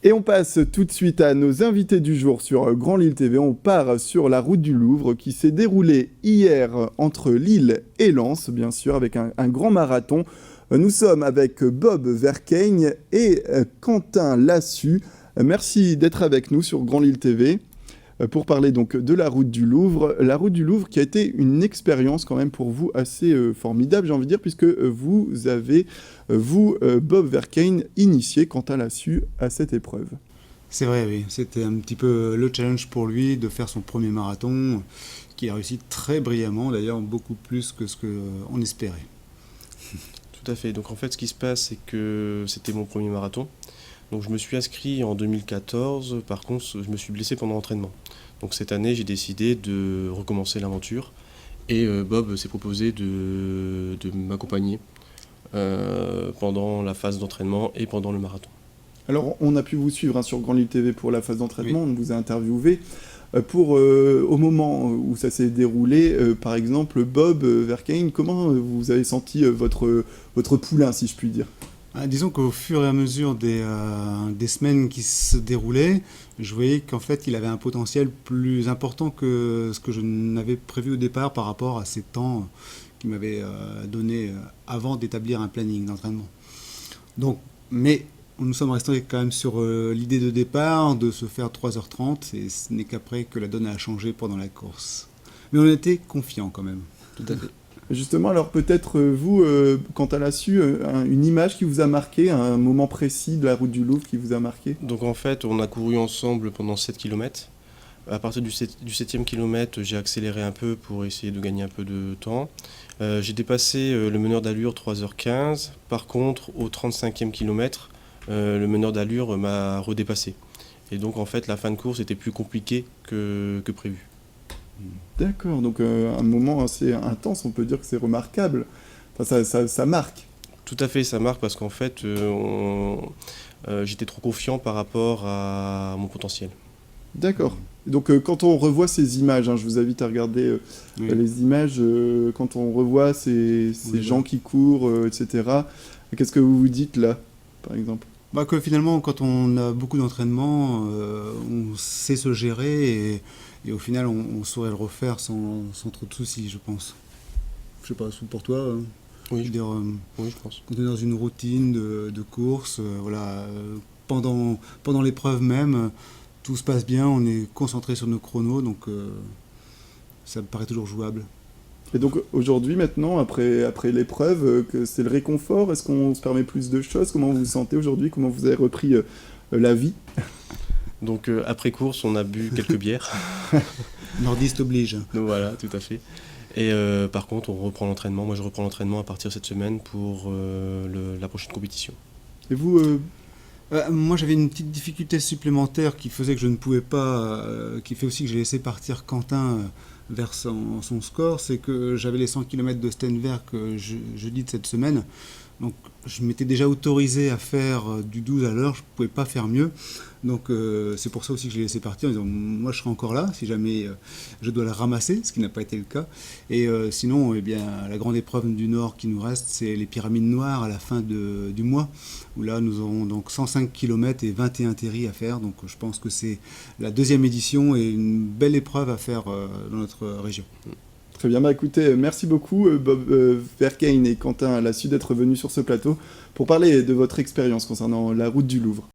Et on passe tout de suite à nos invités du jour sur Grand Lille TV. On part sur la route du Louvre qui s'est déroulée hier entre Lille et Lens, bien sûr, avec un grand marathon. Nous sommes avec Bob Verkeigne et Quentin Lassus. Merci d'être avec nous sur Grand Lille TV pour parler donc de la route du Louvre. La route du Louvre qui a été une expérience quand même pour vous assez formidable, j'ai envie de dire, puisque vous avez, Bob Verkeigne, initié Quentin Lassus à cette épreuve. C'est vrai, oui. C'était un petit peu le challenge pour lui de faire son premier marathon, qu'il a réussi très brillamment, d'ailleurs beaucoup plus que ce qu'on espérait. Tout à fait. Donc en fait, ce qui se passe, c'est que c'était mon premier marathon. Donc je me suis inscrit en 2014, par contre je me suis blessé pendant l'entraînement. Donc cette année j'ai décidé de recommencer l'aventure et Bob s'est proposé de m'accompagner pendant la phase d'entraînement et pendant le marathon. Alors on a pu vous suivre sur Grand Lille TV pour la phase d'entraînement, oui. On vous a interviewé. Au moment où ça s'est déroulé, par exemple, Bob Verkeigne, comment vous avez senti votre poulain, si je puis dire ? Disons qu'au fur et à mesure des semaines qui se déroulaient, je voyais qu'en fait il avait un potentiel plus important que ce que je n'avais prévu au départ par rapport à ces temps qu'il m'avait donné avant d'établir un planning d'entraînement. Donc, mais nous sommes restés quand même sur l'idée de départ de se faire 3h30 et ce n'est qu'après que la donne a changé pendant la course. Mais on était confiants quand même. Tout à fait. Justement, alors peut-être vous, Quentin Lassus, une image qui vous a marqué, un moment précis de la route du Louvre qui vous a marqué ? Donc en fait, on a couru ensemble pendant 7 km. À partir du 7e kilomètre, j'ai accéléré un peu pour essayer de gagner un peu de temps. J'ai dépassé le meneur d'allure 3h15. Par contre, au 35e kilomètre, le meneur d'allure m'a redépassé. Et donc en fait, la fin de course était plus compliquée que prévu. D'accord, donc un moment assez intense, on peut dire que c'est remarquable. Enfin, ça marque. Tout à fait, ça marque parce qu'en fait, j'étais trop confiant par rapport à mon potentiel. D'accord. Donc quand on revoit ces images, je vous invite à regarder les images, quand on revoit ces gens qui courent, etc., qu'est-ce que vous vous dites là, par exemple ? Que finalement, quand on a beaucoup d'entraînement, on sait se gérer et au final, on saurait le refaire sans trop de soucis, je pense. Je sais pas, pour toi oui, je veux dire, oui, je pense. Quand on est dans une routine de course, voilà, pendant l'épreuve même, tout se passe bien, on est concentré sur nos chronos, donc ça me paraît toujours jouable. Et donc aujourd'hui, maintenant, après l'épreuve, que c'est le réconfort, est-ce qu'on se permet plus de choses ? Comment vous vous sentez aujourd'hui ? Comment vous avez repris la vie ? Donc après course, on a bu quelques bières. Nordiste oblige. Donc voilà, tout à fait. Et par contre, on reprend l'entraînement. Moi, je reprends l'entraînement à partir de cette semaine pour la prochaine compétition. Et vous Moi, j'avais une petite difficulté supplémentaire qui faisait que je ne pouvais pas, qui fait aussi que j'ai laissé partir Quentin vers son score, c'est que j'avais les 100 km de Stenwerk jeudi de cette semaine. Donc je m'étais déjà autorisé à faire du 12 à l'heure, je ne pouvais pas faire mieux. Donc c'est pour ça aussi que je l'ai laissé partir en disant moi je serai encore là si jamais je dois la ramasser, ce qui n'a pas été le cas. Et sinon, eh bien, la grande épreuve du Nord qui nous reste, c'est les Pyramides Noires à la fin du mois, où là nous aurons donc 105 km et 21 terris à faire. Donc je pense que c'est la deuxième édition et une belle épreuve à faire dans notre région. Très bien, écoutez, merci beaucoup Bob Verkeigne et Quentin Lassus d'être venus sur ce plateau pour parler de votre expérience concernant la route du Louvre.